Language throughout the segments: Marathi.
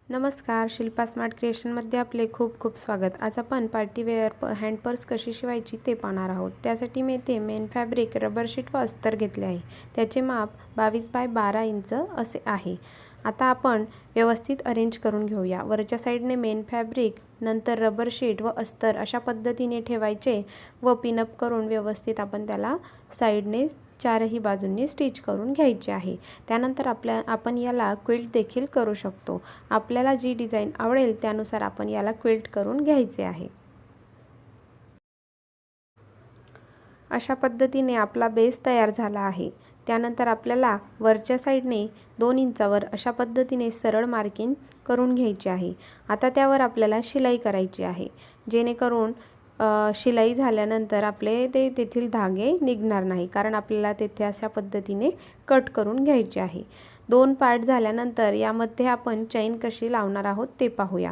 नमस्कार, शिल्पा स्मार्ट क्रिएशनमध्ये आपले खूप खूप स्वागत। आज आपण पार्टीवेअर हँड पर्स कशी शिवायची ते पाहणार आहोत। त्यासाठी मी इथे मेन फॅब्रिक, रबर शीट व अस्तर घेतले आहे। त्याचे माप 22 बाय 12 इंच असे आहे। आता आपण व्यवस्थित अरेंज करून घेऊया। वरच्या साईडने मेन फॅब्रिक, नंतर रबर शीट व अस्तर अशा पद्धतीने ठेवायचे व पिनअप करून व्यवस्थित आपण त्याला साईडने चारही बाजूंनी स्टिच करून घ्यायचे आहे। त्यानंतर आपण याला क्विल्ट देखील करू शकतो। आपल्याला जी डिझाइन आवडेल त्यानुसार आपण याला क्विल्ट करून घ्यायचे आहे। अशा पद्धतीने आपला बेस तयार झाला आहे। त्यानंतर आपल्याला वरच्या साईडने 2 इंचावर अशा पद्धतीने सरळ मार्किंग करून घ्यायची आहे। आता त्यावर आपल्याला शिलाई करायची आहे, जेणेकरून शिलाई झाल्यानंतर आपले तेथील धागे निघणार नाही, कारण आपल्याला तेथे अशा पद्धतीने कट करून घ्यायचे आहे। 2 पार्ट झाल्यानंतर यामध्ये आपण चैन कशी लावणार आहोत ते पाहूया।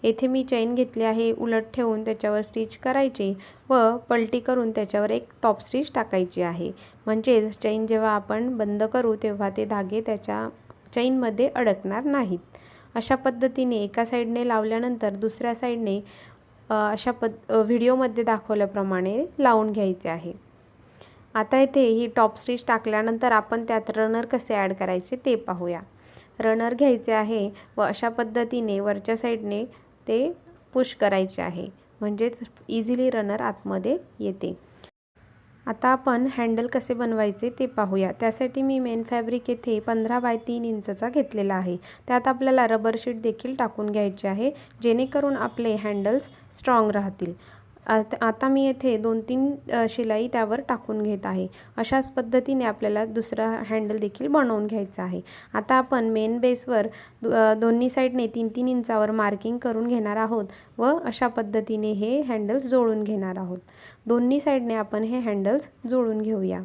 येथे मी चैन घेतली आहे, उलट ठेवून त्याच्यावर स्टिच करायचे व पलटी करून त्याच्यावर एक टॉप स्टिच टाकायची आहे। म्हणजे चैन जेव्हा आपण बंद करू तेव्हा ते धागे त्याच्या चैनमध्ये अडकणार नाहीत। अशा पद्धतीने एका साईडने लावल्यानंतर दुसऱ्या साईडने व्हिडिओमध्ये दाखवल्याप्रमाणे लावून घ्यायचे आहे। आता इथे ही टॉप स्टिच टाकल्यानंतर आपण त्यात रनर कसे ॲड करायचे ते पाहूया। रनर घ्यायचे आहे व अशा पद्धतीने वरच्या साईडने ते पुश करायचे आहे, म्हणजेच इझिली रनर आतमध्ये येते। आता आपण हँडल कसे बनवायचे ते पाहूया। त्यासाठी मी मेन फॅब्रिक येथे 15 बाय 3 इंचचा घेतलेला आहे। त्यात आपल्याला रबर शीट देखील टाकून घ्यायचे आहे, जेणेकरून आपले हँडल्स स्ट्रॉंग राहतील। आता मी येथे 2-3 शिलाई त्यावर टाकून घेत आहे। अशाच पद्धतीने आपल्याला दुसरा हँडल देखील बनवून घ्यायचा आहे। आता आपण मेन बेसवर दोन्ही साईडने 3-3 इंचावर मार्किंग करून घेणार आहोत व अशा पद्धतीने हे हँडल्स जोडून घेणार आहोत। दोन्ही साईडने आपण हे हँडल्स जोडून घेऊया।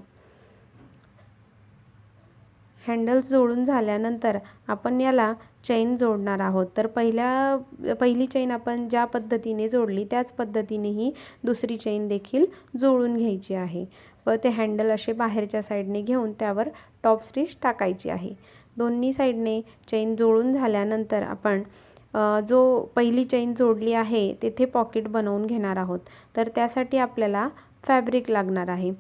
हँडल्स जोडून झाल्यानंतर आपण याला चैन जोडणार आहोत। तर पहिली चैन आपण ज्या पद्धतीने जोडली त्याच पद्धतीने ही दुसरी चैन देखील जोडून घ्यायची आहे व ते हँडल असे बाहेरच्या साईडने घेऊन त्यावर टॉप स्टिच टाकायची आहे। दोन्ही साईडने चैन जोडून झाल्यानंतर आपण जो पहिली चैन जोडली आहे तेथे पॉकेट बनवून घेणार आहोत। तर त्यासाठी आपल्याला फॅब्रिक लागणार आहे।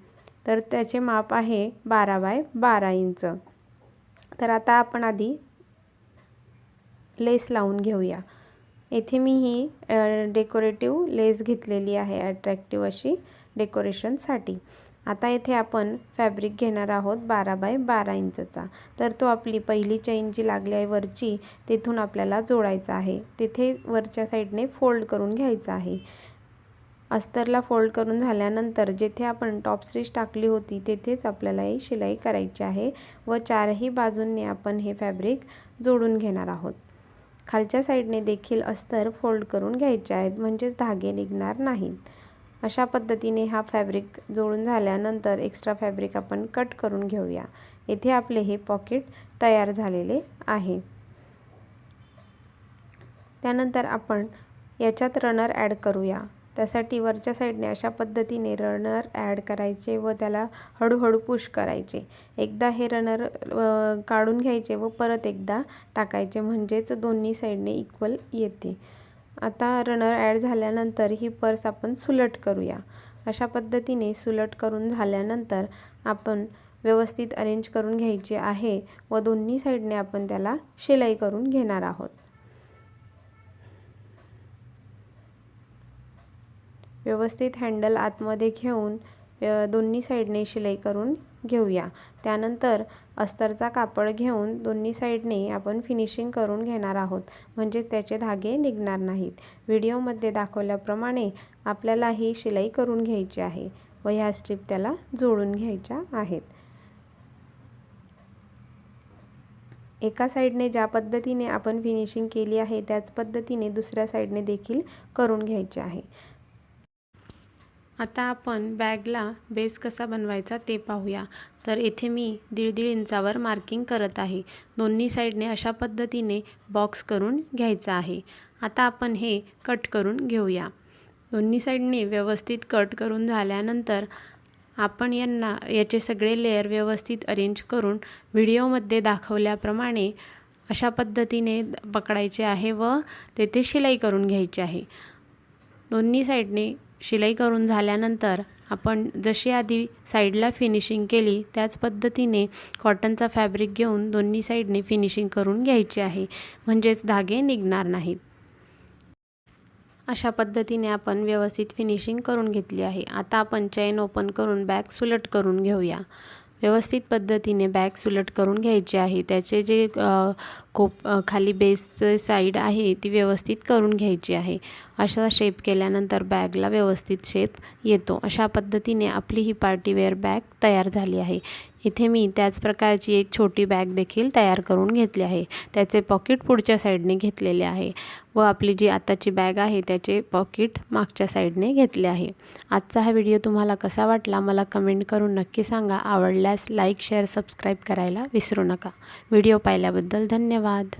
तर त्याचे माप आहे 12 बाय 12 इंच। तर आता आपण आधी लेस लावून घेऊया। येथे मी ही डेकोरेटिव्ह लेस घेतलेली आहे, अट्रॅक्टिव्ह अशी डेकोरेशनसाठी। आता येथे आपण फॅब्रिक घेणार आहोत 12 बाय 12 इंचचा। तर तो आपली पहिली चैन जी लागली आहे वरची, तेथून आपल्याला जोडायचा आहे। तेथे वरच्या साईडने फोल्ड करून घ्यायचा आहे। अस्तरला फोल्ड करून झाल्यानंतर जेथे आपण टॉप स्टिच टाकली होती तेथेच आपल्याला ही शिलाई करायची आहे व चारही बाजूंनी आपण हे फॅब्रिक जोडून घेणार आहोत। खालच्या साईडने देखील अस्तर फोल्ड करून घ्यायचे आहेत, म्हणजेच धागे निघणार नाहीत। अशा पद्धतीने हा फॅब्रिक जोडून झाल्यानंतर एक्स्ट्रा फॅब्रिक आपण कट करून घेऊया। येथे आपले हे पॉकेट तयार झालेले आहे। त्यानंतर आपण याच्यात रनर ॲड करूया। त्यासाठी वरच्या साईडने अशा पद्धतीने रनर ॲड करायचे व त्याला हळूहळू पुश करायचे। एकदा हे रनर काढून घ्यायचे व परत एकदा टाकायचे, म्हणजेच दोन्ही साईडने इक्वल येते। आता रनर ॲड झाल्यानंतर ही पर्स आपण सुलट करूया। अशा पद्धतीने सुलट करून झाल्यानंतर आपण व्यवस्थित अरेंज करून घ्यायचे आहे व दोन्ही साईडने आपण त्याला शिलाई करून घेणार आहोत। व्यवस्थित हँडल आतमध्ये घेऊन दोन्ही साईडने शिलाई करून घेऊया। त्यानंतर अस्तरचा कापड घेऊन दोन्ही साईडने आपण फिनिशिंग करून घेणार आहोत, म्हणजे त्याचे धागे निघणार नाहीत। व्हिडिओमध्ये दाखवल्याप्रमाणे आपल्याला ही शिलाई करून घ्यायची आहे व ह्या स्ट्रिप त्याला जोडून घ्यायच्या आहेत। एका साईडने ज्या पद्धतीने आपण फिनिशिंग केली आहे त्याच पद्धतीने दुसऱ्या साईडने देखील करून घ्यायचे आहे। आता आपण बॅगला बेस कसा बनवायचा ते पाहूया। तर येथे मी 1.5 इंचावर मार्किंग करत आहे। दोन्ही साईडने अशा पद्धतीने बॉक्स करून घ्यायचा आहे। आता आपण हे कट करून घेऊया। दोन्ही साईडने व्यवस्थित कट करून झाल्यानंतर आपण याचे सगळे लेयर व्यवस्थित अरेंज करून व्हिडिओमध्ये दाखवल्याप्रमाणे अशा पद्धतीने पकडायचे आहे व तेथे शिलाई करून घ्यायची आहे। दोन्ही साईडने शिलाई करून झाल्यानंतर आपण जशी आधी साईडला फिनिशिंग केली त्याच पद्धतीने कॉटनचा फॅब्रिक घेऊन दोन्ही साईडने फिनिशिंग करून घ्यायची आहे, म्हणजेच धागे निघणार नाहीत। अशा पद्धतीने आपण व्यवस्थित फिनिशिंग करून घेतली आहे। आता आपण चेन ओपन करून बॅक सुलट करून घेऊया। व्यवस्थित पद्धतीने बॅक सुलट करून घ्यायची आहे। त्याचे जे खाली बेसचे साईड आहे ती व्यवस्थित करून घ्यायची आहे। अशा शेप केल्यानंतर बॅगला व्यवस्थित शेप येतो। अशा पद्धतीने आपली ही पार्टीवेअर बॅग तयार झाली आहे। इथे मी त्याच प्रकारची एक छोटी बॅग देखील तयार करून घेतली आहे। त्याचे पॉकेट पुढच्या साईडने घेतलेले आहे व आपली जी आताची बॅग आहे त्याचे पॉकेट मागच्या साईडने घेतले आहे। आजचा हा व्हिडिओ तुम्हाला कसा वाटला मला कमेंट करून नक्की सांगा। आवडल्यास लाईक, शेअर, सबस्क्राईब करायला विसरू नका। व्हिडिओ पाहिल्याबद्दल धन्यवाद।